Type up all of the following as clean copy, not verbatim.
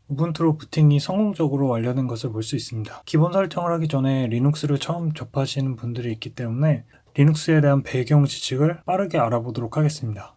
우분투로 부팅이 성공적으로 완료된 것을 볼 수 있습니다. 기본 설정을 하기 전에 리눅스를 처음 접하시는 분들이 있기 때문에 리눅스에 대한 배경 지식을 빠르게 알아보도록 하겠습니다.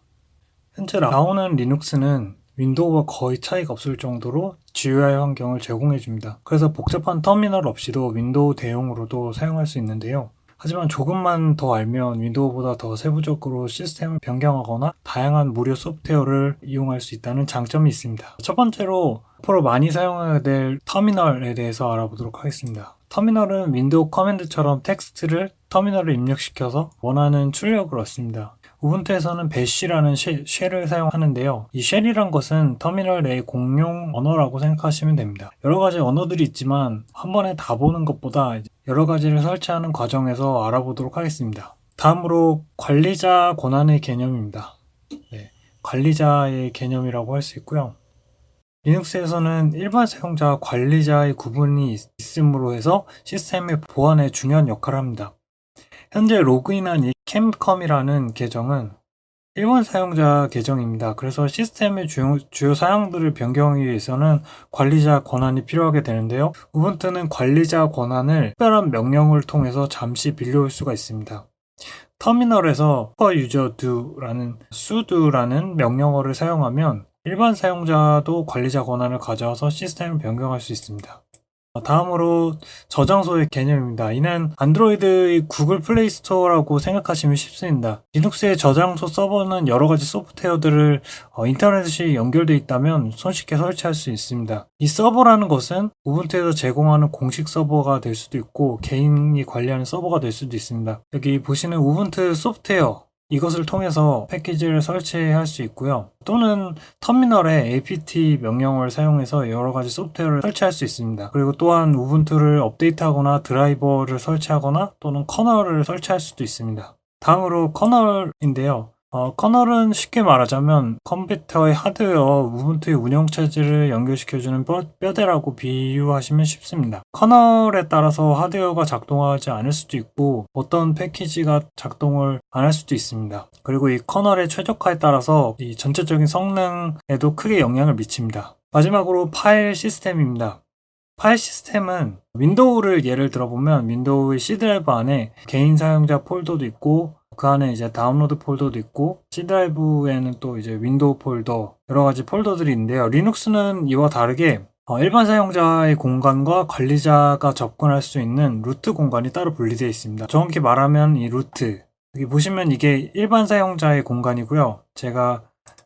현재 나오는 리눅스는 윈도우와 거의 차이가 없을 정도로 GUI 환경을 제공해줍니다. 그래서 복잡한 터미널 없이도 윈도우 대용으로도 사용할 수 있는데요. 하지만 조금만 더 알면 윈도우보다 더 세부적으로 시스템을 변경하거나 다양한 무료 소프트웨어를 이용할 수 있다는 장점이 있습니다. 첫 번째로 앞으로 많이 사용해야 될 터미널에 대해서 알아보도록 하겠습니다. 터미널은 윈도우 커맨드처럼 텍스트를 터미널에 입력시켜서 원하는 출력을 얻습니다. 우분투에서는 배쉬라는 쉘을 사용하는데요. 이 쉘이란 것은 터미널 내의 공용 언어라고 생각하시면 됩니다. 여러 가지 언어들이 있지만 한 번에 다 보는 것보다 여러 가지를 설치하는 과정에서 알아보도록 하겠습니다. 다음으로 관리자 권한의 개념입니다. 관리자의 개념이라고 할 수 있고요. 리눅스에서는 일반 사용자와 관리자의 구분이 있음으로 해서 시스템의 보안에 중요한 역할을 합니다. 현재 로그인한 이 캠컴이라는 계정은 일반 사용자 계정입니다. 그래서 시스템의 주요 사양들을 변경하기 위해서는 관리자 권한이 필요하게 되는데요. 우분투는 관리자 권한을 특별한 명령을 통해서 잠시 빌려올 수가 있습니다. 터미널에서 superuserdo라는 sudo라는 명령어를 사용하면 일반 사용자도 관리자 권한을 가져와서 시스템을 변경할 수 있습니다. 다음으로 저장소의 개념입니다. 이는 안드로이드의 구글 플레이 스토어라고 생각하시면 쉽습니다. 리눅스의 저장소 서버는 여러 가지 소프트웨어들을 인터넷이 연결되어 있다면 손쉽게 설치할 수 있습니다. 이 서버라는 것은 우분투에서 제공하는 공식 서버가 될 수도 있고 개인이 관리하는 서버가 될 수도 있습니다. 여기 보시는 우분투 소프트웨어 이것을 통해서 패키지를 설치할 수 있고요. 또는 터미널에 apt 명령어를 사용해서 여러 가지 소프트웨어를 설치할 수 있습니다. 그리고 또한 우분투를 업데이트하거나 드라이버를 설치하거나 또는 커널을 설치할 수도 있습니다. 다음으로 커널인데요. 커널은 쉽게 말하자면 컴퓨터의 하드웨어와 우분투의 운영체제를 연결시켜주는 뼈대라고 비유하시면 쉽습니다. 커널에 따라서 하드웨어가 작동하지 않을 수도 있고 어떤 패키지가 작동을 안 할 수도 있습니다. 그리고 이 커널의 최적화에 따라서 이 전체적인 성능에도 크게 영향을 미칩니다. 마지막으로 파일 시스템입니다. 파일 시스템은 윈도우를 예를 들어보면 윈도우의 C 드라이브 안에 개인 사용자 폴더도 있고 그 안에 이제 다운로드 폴더도 있고 C 드라이브에는 또 이제 윈도우 폴더 여러 가지 폴더들이 있는데요. 리눅스는 이와 다르게 일반 사용자의 공간과 관리자가 접근할 수 있는 루트 공간이 따로 분리되어 있습니다. 정확히 말하면 이 루트 여기 보시면 이게 일반 사용자의 공간이고요. 제가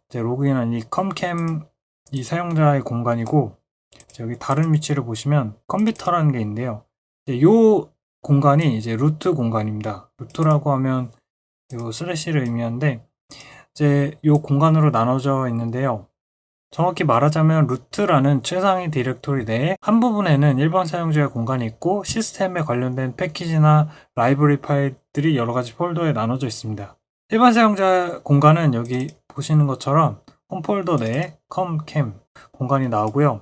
이제 로그인한 이 컴캠 이 사용자의 공간이고 여기 다른 위치를 보시면 컴퓨터라는 게 있는데요. 이 공간이 이제 루트 공간입니다. 루트라고 하면 요 슬래시를 의미하는데 이제 요 공간으로 나눠져 있는데요. 정확히 말하자면 루트라는 최상위 디렉토리 내에 한 부분에는 일반 사용자의 공간이 있고 시스템에 관련된 패키지나 라이브러리 파일들이 여러 가지 폴더에 나눠져 있습니다. 일반 사용자 공간은 여기 보시는 것처럼 홈 폴더 내에 컴캠 공간이 나오고요.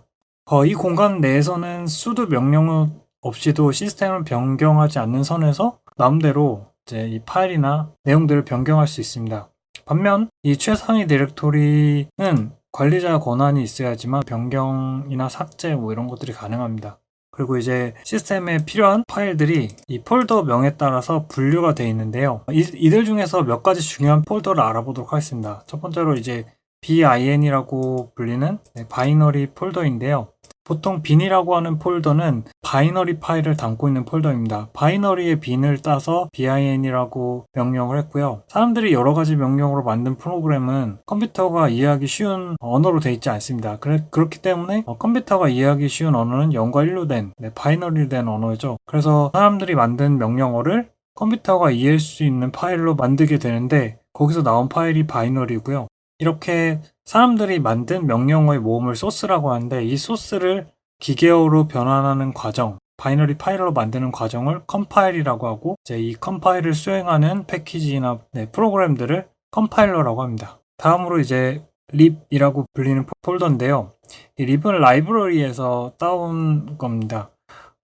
이 공간 내에서는 sudo 명령 없이도 시스템을 변경하지 않는 선에서 마음대로 이제 이 파일이나 내용들을 변경할 수 있습니다. 반면 이 최상위 디렉토리는 관리자 권한이 있어야지만 변경이나 삭제 이런 것들이 가능합니다. 그리고 이제 시스템에 필요한 파일들이 이 폴더 명에 따라서 분류가 되어 있는데요. 이들 중에서 몇 가지 중요한 폴더를 알아보도록 하겠습니다. 첫 번째로 이제 bin이라고 불리는 바이너리 폴더인데요. 보통 bin이라고 하는 폴더는 바이너리 파일을 담고 있는 폴더입니다. 바이너리의 bin을 따서 bin이라고 명령을 했고요. 사람들이 여러 가지 명령으로 만든 프로그램은 컴퓨터가 이해하기 쉬운 언어로 되어 있지 않습니다. 그렇기 때문에 컴퓨터가 이해하기 쉬운 언어는 0과 1로 된 바이너리로 된 언어죠. 그래서 사람들이 만든 명령어를 컴퓨터가 이해할 수 있는 파일로 만들게 되는데 거기서 나온 파일이 바이너리고요. 이렇게 사람들이 만든 명령어의 모음을 소스라고 하는데 이 소스를 기계어로 변환하는 과정, 바이너리 파일로 만드는 과정을 컴파일이라고 하고 이제 이 컴파일을 수행하는 패키지나 프로그램들을 컴파일러라고 합니다. 다음으로 이제 lib이라고 불리는 폴더인데요. 이 lib은 라이브러리에서 따온 겁니다.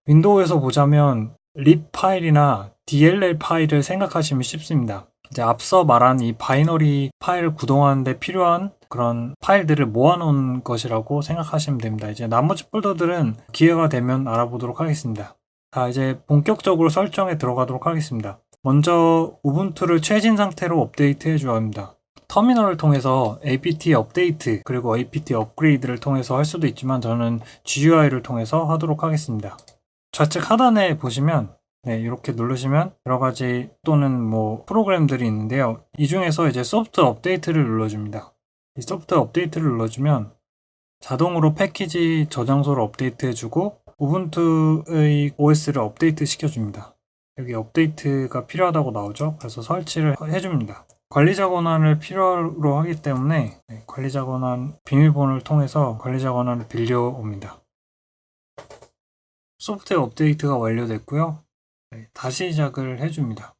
윈도우에서 보자면 lib 파일이나 DLL 파일을 생각하시면 쉽습니다. 이제 앞서 말한 이 바이너리 파일을 구동하는 데 필요한 그런 파일들을 모아놓은 것이라고 생각하시면 됩니다. 이제 나머지 폴더들은 기회가 되면 알아보도록 하겠습니다. 자, 이제 본격적으로 설정에 들어가도록 하겠습니다. 먼저 우분투를 최신 상태로 업데이트 해줘야 합니다. 터미널을 통해서 apt 업데이트 그리고 apt 업그레이드를 통해서 할 수도 있지만 저는 GUI를 통해서 하도록 하겠습니다. 좌측 하단에 보시면 이렇게 누르시면 여러 가지 또는 뭐 프로그램들이 있는데요. 이 중에서 이제 소프트 업데이트를 눌러줍니다. 이 소프트 업데이트를 눌러주면 자동으로 패키지 저장소를 업데이트 해주고 우분투의 OS를 업데이트 시켜줍니다. 여기 업데이트가 필요하다고 나오죠. 그래서 설치를 해줍니다. 관리자 권한을 필요로 하기 때문에 관리자 권한 비밀번호를 통해서 관리자 권한을 빌려옵니다. 소프트웨어 업데이트가 완료됐고요. 다시 시작을 해줍니다.